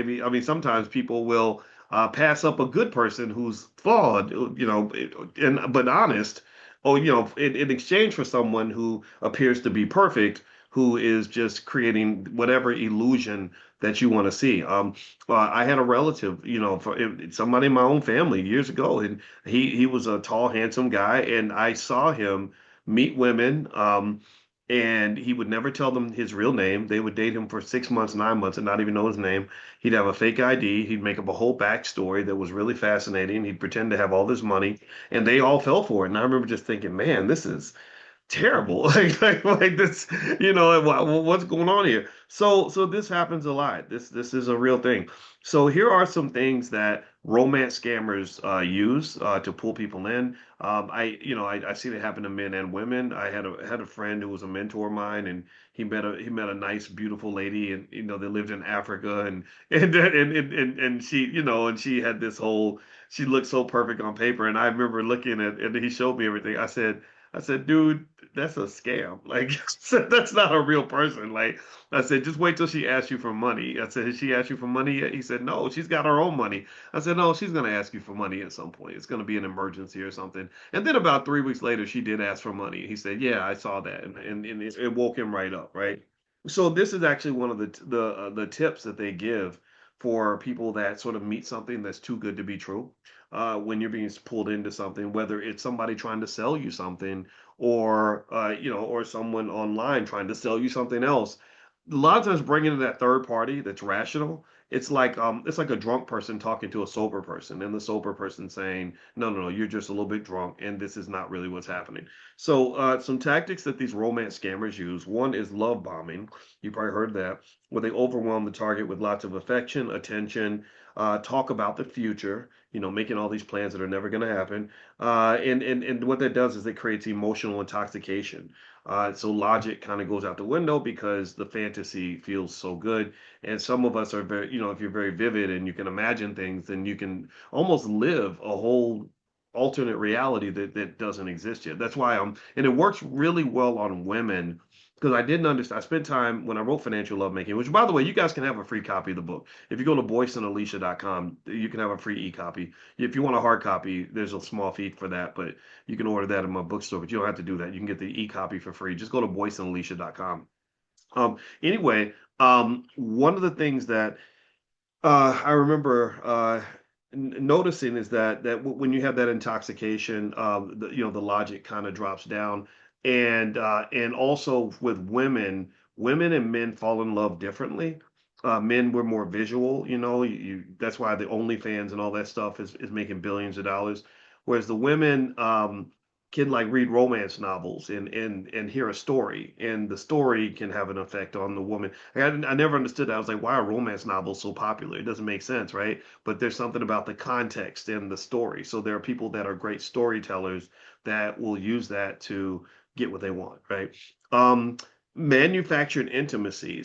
maybe, I mean, sometimes people will pass up a good person who's flawed, and but honest, or in exchange for someone who appears to be perfect, who is just creating whatever illusion that you want to see. I had a relative, somebody in my own family years ago, and he was a tall, handsome guy, and I saw him meet women. And he would never tell them his real name. They would date him for 6 months, 9 months, and not even know his name. He'd have a fake ID. He'd make up a whole backstory that was really fascinating. He'd pretend to have all this money, and they all fell for it. And I remember just thinking, man, this is terrible. Like this, what's going on here? So this happens a lot. This is a real thing. So here are some things that romance scammers use to pull people in. I see that happen to men and women. I had a friend who was a mentor of mine, and he met a nice, beautiful lady, and they lived in Africa, and she, and she had this whole. She looked so perfect on paper, and I remember looking at, and he showed me everything. I said, dude, that's a scam. Like, I said, that's not a real person. Like, I said, just wait till she asks you for money. I said, has she asked you for money yet? He said, no, she's got her own money. I said, no, she's going to ask you for money at some point. It's going to be an emergency or something. And then about 3 weeks later, she did ask for money. He said, yeah, I saw that. And it woke him right up, right? So this is actually one of the tips that they give for people that sort of meet something that's too good to be true. When you're being pulled into something, whether it's somebody trying to sell you something, or someone online trying to sell you something else. A lot of times, bringing in that third party that's rational, it's like a drunk person talking to a sober person, and the sober person saying, "No, no, no, you're just a little bit drunk, and this is not really what's happening." So, some tactics that these romance scammers use. One is love bombing. You probably heard that, where they overwhelm the target with lots of affection, attention, talk about the future. Making all these plans that are never going to happen. And what that does is it creates emotional intoxication. So logic kind of goes out the window because the fantasy feels so good. And some of us are very, if you're very vivid and you can imagine things, then you can almost live a whole alternate reality that doesn't exist yet. That's why and it works really well on women because I didn't understand. I spent time when I wrote Financial Lovemaking, which, by the way, you guys can have a free copy of the book. If you go to boyceandalicia.com, you can have a free e-copy. If you want a hard copy, there's a small fee for that, but you can order that in my bookstore, but you don't have to do that. You can get the e-copy for free. Just go to boyceandalicia.com. Anyway, one of the things that I remember noticing is that when you have that intoxication, the logic kind of drops down, and also with women, women and men fall in love differently. Men were more visual, that's why the OnlyFans and all that stuff is making billions of dollars, whereas the women can like read romance novels and hear a story, and the story can have an effect on the woman. I never understood that. I was like, why are romance novels so popular? It doesn't make sense, right? But there's something about the context and the story. So there are people that are great storytellers that will use that to get what they want, right? Um, Manufactured intimacies.